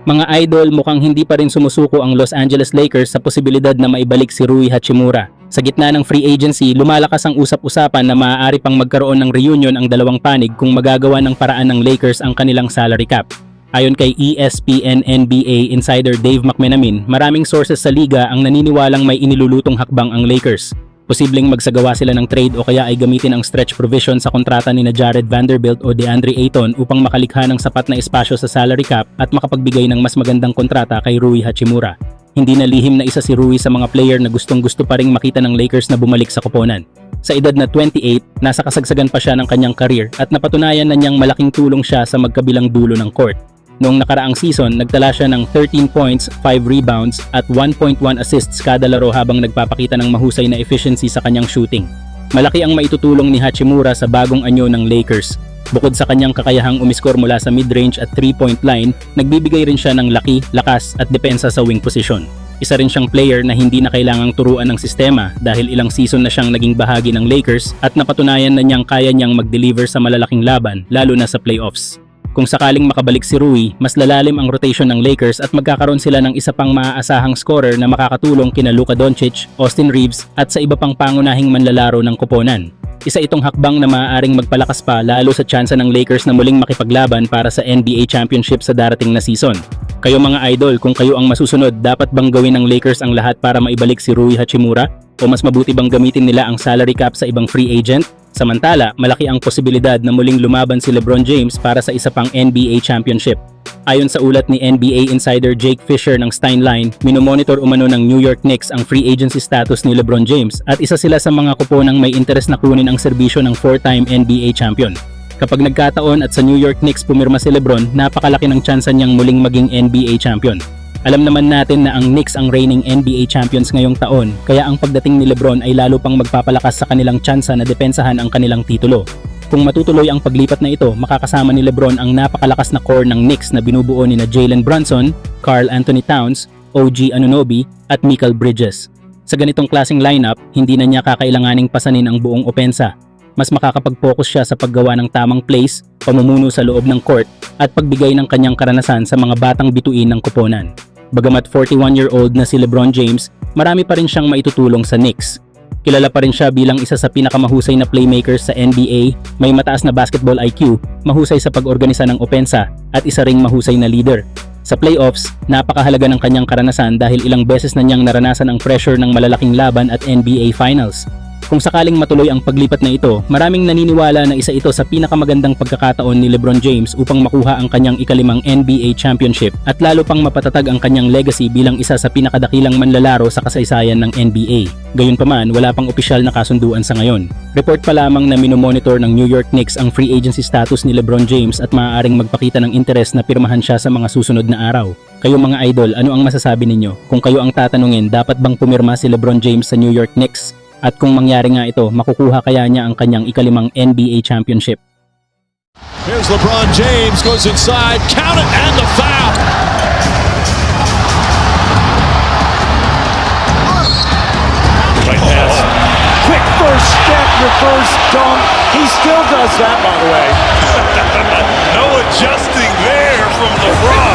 Mga idol, mukhang hindi pa rin sumusuko ang Los Angeles Lakers sa posibilidad na maibalik si Rui Hachimura. Sa gitna ng free agency, lumalakas ang usap-usapan na maaari pang magkaroon ng reunion ang dalawang panig kung magagawa ng paraan ng Lakers ang kanilang salary cap. Ayon kay ESPN NBA insider Dave McMenamin, maraming sources sa liga ang naniniwalang may inilulutong hakbang ang Lakers. Posibleng magsagawa sila ng trade o kaya ay gamitin ang stretch provision sa kontrata ni Jared Vanderbilt o DeAndre Ayton upang makalikha ng sapat na espasyo sa salary cap at makapagbigay ng mas magandang kontrata kay Rui Hachimura. Hindi na lihim na isa si Rui sa mga player na gustong-gusto pa ring makita ng Lakers na bumalik sa koponan. Sa edad na 28, nasa kasagsagan pa siya ng kanyang career at napatunayan na niyang malaking tulong siya sa magkabilang dulo ng court. Noong nakaraang season, nagtala siya ng 13 points, 5 rebounds at 1.1 assists kada laro habang nagpapakita ng mahusay na efficiency sa kanyang shooting. Malaki ang maitutulong ni Hachimura sa bagong anyo ng Lakers. Bukod sa kanyang kakayahang umiskor mula sa mid-range at 3-point line, nagbibigay rin siya ng laki, lakas at depensa sa wing position. Isa rin siyang player na hindi na kailangang turuan ng sistema dahil ilang season na siyang naging bahagi ng Lakers at napatunayan na niyang kaya niyang mag-deliver sa malalaking laban lalo na sa playoffs. Kung sakaling makabalik si Rui, mas lalalim ang rotation ng Lakers at magkakaroon sila ng isa pang maaasahang scorer na makakatulong kina Luka Doncic, Austin Reeves at sa iba pang pangunahing manlalaro ng koponan. Isa itong hakbang na maaaring magpalakas pa lalo sa tsansa ng Lakers na muling makipaglaban para sa NBA Championship sa darating na season. Kayo mga idol, kung kayo ang masusunod, dapat bang gawin ng Lakers ang lahat para maibalik si Rui Hachimura? O mas mabuti bang gamitin nila ang salary cap sa ibang free agent? Samantala, malaki ang posibilidad na muling lumaban si LeBron James para sa isa pang NBA championship. Ayon sa ulat ni NBA insider Jake Fisher ng Steinline, minomonitor umano ng New York Knicks ang free agency status ni LeBron James at isa sila sa mga kuponang may interes na kunin ang serbisyo ng 4-time NBA champion. Kapag nagkataon at sa New York Knicks pumirma si LeBron, napakalaki ng tsansa niyang muling maging NBA champion. Alam naman natin na ang Knicks ang reigning NBA champions ngayong taon, kaya ang pagdating ni LeBron ay lalo pang magpapalakas sa kanilang tsansa na depensahan ang kanilang titulo. Kung matutuloy ang paglipat na ito, makakasama ni LeBron ang napakalakas na core ng Knicks na binubuo ni Jalen Brunson, Karl Anthony Towns, OG Anunoby at Mikal Bridges. Sa ganitong klaseng lineup, hindi na niya kakailanganing pasanin ang buong opensa. Mas makakapag-focus siya sa paggawa ng tamang plays, pamumuno sa loob ng court at pagbigay ng kanyang karanasan sa mga batang bituin ng koponan. Bagamat 41-year-old na si LeBron James, marami pa rin siyang maitutulong sa Knicks. Kilala pa rin siya bilang isa sa pinakamahusay na playmakers sa NBA, may mataas na basketball IQ, mahusay sa pag-organisa ng opensa, at isa ring mahusay na leader. Sa playoffs, napakahalaga ng kanyang karanasan dahil ilang beses na niyang naranasan ang pressure ng malalaking laban at NBA Finals. Kung sakaling matuloy ang paglipat na ito, maraming naniniwala na isa ito sa pinakamagandang pagkakataon ni LeBron James upang makuha ang kanyang ikalimang NBA championship at lalo pang mapatatag ang kanyang legacy bilang isa sa pinakadakilang manlalaro sa kasaysayan ng NBA. Gayunpaman, wala pang opisyal na kasunduan sa ngayon. Report pa lamang na minomonitor ng New York Knicks ang free agency status ni LeBron James at maaaring magpakita ng interes na pirmahan siya sa mga susunod na araw. Kayo mga idol, ano ang masasabi ninyo? Kung kayo ang tatanungin, dapat bang pumirma si LeBron James sa New York Knicks? At kung mangyari nga ito, makukuha kaya niya ang kanyang ikalimang NBA championship? Here's LeBron James, goes inside, count it, and the foul! Right pass. Quick first step, reverse dunk. He still does that, by the way. No adjusting there from LeBron.